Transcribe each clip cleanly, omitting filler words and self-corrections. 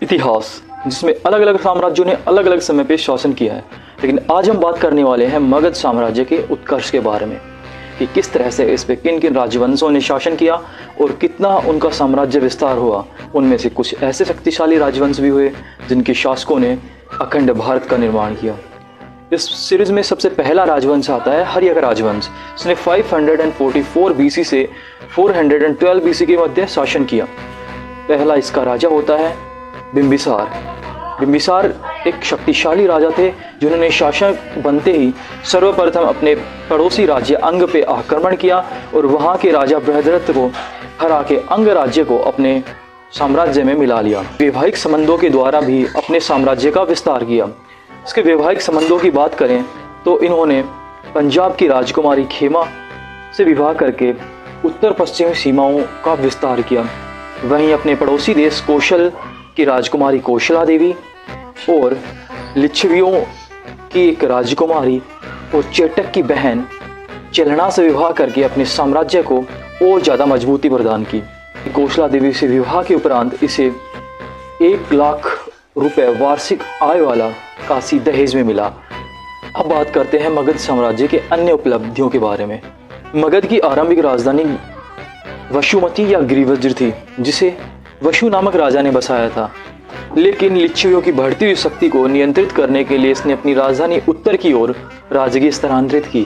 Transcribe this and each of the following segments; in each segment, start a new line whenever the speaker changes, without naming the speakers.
इतिहास, जिसमें अलग अलग साम्राज्यों ने अलग अलग समय पे शासन किया है। लेकिन आज हम बात करने वाले हैं मगध साम्राज्य के उत्कर्ष के बारे में कि किस तरह से इस पे किन किन राजवंशों ने शासन किया और कितना उनका साम्राज्य विस्तार हुआ। उनमें से कुछ ऐसे शक्तिशाली राजवंश भी हुए जिनके शासकों ने अखंड भारत का निर्माण किया। इस सीरीज में सबसे पहला राजवंश आता है हर्यक राजवंश। इसने 544 बीसी से 412 बीसी के मध्य शासन किया। पहला इसका राजा होता है बिंबिसार। बिंबिसार एक शक्तिशाली राजा थे जिन्होंने शासक बनते ही सर्वप्रथम अपने पड़ोसी राज्य अंग पे आक्रमण किया और वहाँ के राजा बृहद्रथ को हरा के अंग राज्य को अपने साम्राज्य में मिला लिया। वैवाहिक संबंधों के द्वारा भी अपने साम्राज्य का विस्तार किया। इसके वैवाहिक संबंधों की बात करें तो इन्होंने पंजाब की राजकुमारी खेमा से विवाह करके उत्तर पश्चिमी सीमाओं का विस्तार किया। वहीं अपने पड़ोसी देश कौशल की राजकुमारी कौशला देवी और लिच्छवियों की एक राजकुमारी और चेटक की बहन चेलना से विवाह करके अपने साम्राज्य को और ज़्यादा मजबूती प्रदान की। कौशला देवी से विवाह के उपरांत इसे 1 लाख रुपए वार्षिक आय वाला काशी दहेज में मिला। अब बात करते हैं मगध साम्राज्य के अन्य उपलब्धियों के बारे में। मगध की आरंभिक राजधानी वशुमती या गिरिवज्र थी, जिसे वशु नामक राजा ने बसाया था। लेकिन लिच्छवियों की बढ़ती हुई शक्ति को नियंत्रित करने के लिए इसने अपनी राजधानी उत्तर की ओर राजगीर स्थानांतरित की।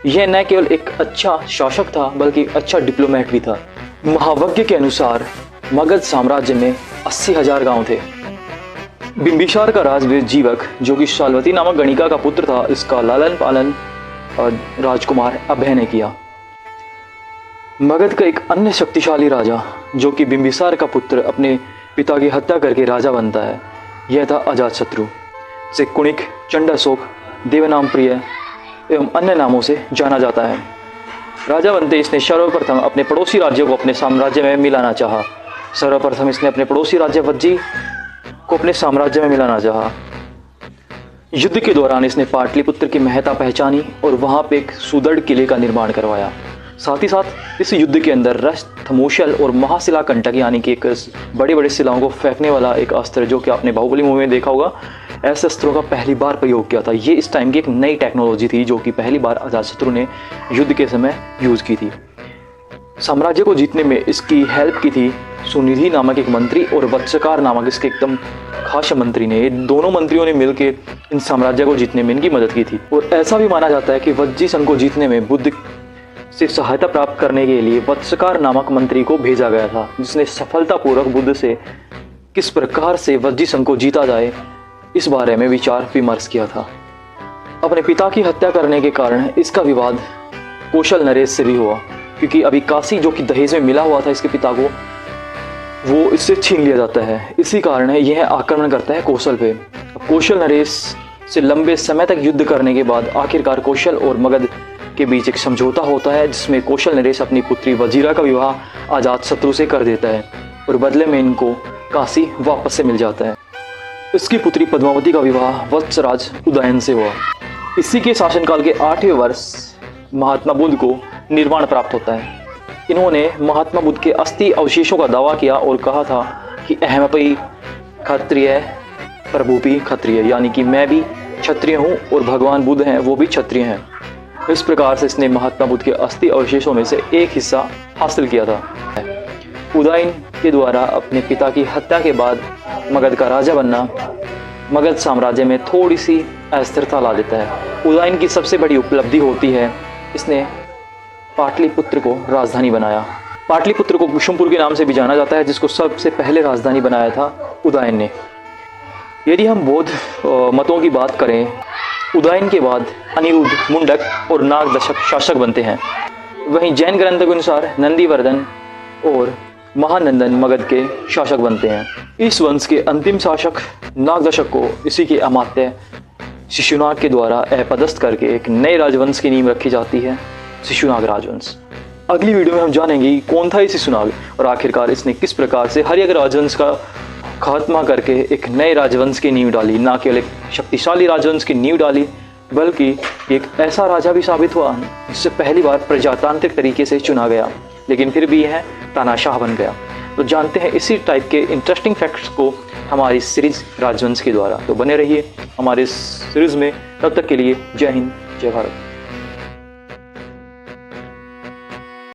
यह न केवल एक अच्छा शासक था बल्कि अच्छा डिप्लोमेट भी था। महावज्ञ के अनुसार मगध साम्राज्य में 80,000 गांव थे। बिंबिसार का राजवीर जीवक, जो कि शाल्वती नामक गणिका का पुत्र था, इसका लालन पालन राजकुमार अभय ने किया। मगध का एक अन्य शक्तिशाली राजा जो कि बिंबिसार का पुत्र अपने पिता की हत्या करके राजा बनता है, यह था अजातशत्रु, जिसे कुणिक, चंडाशोक, देवनामप्रिय एवं अन्य नामों से जाना जाता है। राजा बनते इसने सर्वप्रथम अपने पड़ोसी राज्यों को अपने साम्राज्य में मिलाना चाहा। सर्वप्रथम इसने अपने पड़ोसी राज्य वज्जी को अपने साम्राज्य में मिलाना चाहा। युद्ध के दौरान इसने पाटलिपुत्र की महत्ता पहचानी और वहां पे एक सुदृढ़ किले का निर्माण करवाया। साथ ही साथ इस युद्ध के अंदर रस्त, मूषल और महाशिला कंटक यानी कि एक बड़े बड़े शिलाओं को फेंकने वाला एक अस्त्र, जो कि आपने बाहुबली मूवी में देखा होगा, ऐसे अस्त्रों का पहली बार प्रयोग किया था। ये इस टाइम की एक नई टेक्नोलॉजी थी जो कि पहली बार अजातशत्रु ने युद्ध के समय यूज की थी। साम्राज्य को जीतने में इसकी हेल्प की थी सुनिधि नामक एक मंत्री और वत्सकार नामक इसके एकदम खास मंत्री ने। ये दोनों मंत्रियों ने मिलकर इन साम्राज्य को जीतने में इनकी मदद की थी। और ऐसा भी माना जाता है कि वज्जी संघ को जीतने में बुद्ध से सहायता प्राप्त करने के लिए वत्सकार नामक मंत्री को भेजा गया था, जिसने सफलतापूर्वक बुद्ध से किस प्रकार से वज्जी संघ को जीता जाए इस बारे में विचार विमर्श किया था। अपने पिता की हत्या करने के कारण इसका विवाद कौशल नरेश से भी हुआ, क्योंकि अभी काशी जो कि दहेज में मिला हुआ था इसके पिता को, वो इससे छीन लिया जाता है। इसी कारण यह आक्रमण करता है कौशल पे। कौशल नरेश से लंबे समय तक युद्ध करने के बाद आखिरकार कौशल और मगध के बीच एक समझौता होता है, जिसमें कौशल नरेश अपनी पुत्री वजीरा का विवाह अजातशत्रु से कर देता है और बदले में इनको काशी वापस से मिल जाता है। इसकी पुत्री पद्मावती का विवाह वत्सराज उदयन से हुआ। इसी के शासनकाल के 8वें वर्ष महात्मा बुद्ध को निर्वाण प्राप्त होता है। इन्होंने महात्मा बुद्ध के अस्थि अवशेषों का दावा किया और कहा था कि अहमपि क्षत्रिय प्रभुपि क्षत्रिय, यानी कि मैं भी क्षत्रिय हूँ और भगवान बुद्ध हैं वो भी क्षत्रिय हैं। इस प्रकार से इसने महात्मा बुद्ध के अस्थि अवशेषों में से एक हिस्सा हासिल किया था। उदयन के द्वारा अपने पिता की हत्या के बाद मगध का राजा बनना मगध साम्राज्य में थोड़ी सी अस्थिरता ला देता है। उदयन की सबसे बड़ी उपलब्धि होती है इसने पाटलिपुत्र को राजधानी बनाया। पाटलिपुत्र को कुसुमपुर के नाम से भी जाना जाता है, जिसको सबसे पहले राजधानी बनाया था उदयन ने। यदि हम बौद्ध मतों की बात करें, उदयन के बाद अनिरुद्ध, मुंडक और नागदशक शासक बनते हैं। वहीं जैन ग्रंथों के अनुसार नंदीवर्धन और महानंदन मगध के शासक बनते हैं। इस वंश के अंतिम शासक नागदशक को इसी के अमात्य शिशुनाग के द्वारा अपदस्थ करके एक नए राजवंश की नींव रखी जाती है, शिशुनाग राजवंश। अगली वीडियो में हम जानेंगे कौन था ये शिशुनाग और आखिरकार इसने किस प्रकार से हर्यक राजवंश का खात्मा करके एक नए राजवंश की नींव डाली। ना केवल एक शक्तिशाली राजवंश की नींव डाली, बल्कि एक ऐसा राजा भी साबित हुआ जिससे पहली बार प्रजातांत्रिक तरीके से चुना गया, लेकिन फिर भी यह तानाशाह बन गया। तो जानते हैं इसी टाइप के इंटरेस्टिंग फैक्ट्स को हमारी सीरीज राजवंश के द्वारा। तो बने रहिए हमारे सीरीज में, तब तक के लिए जय हिंद जय भारत।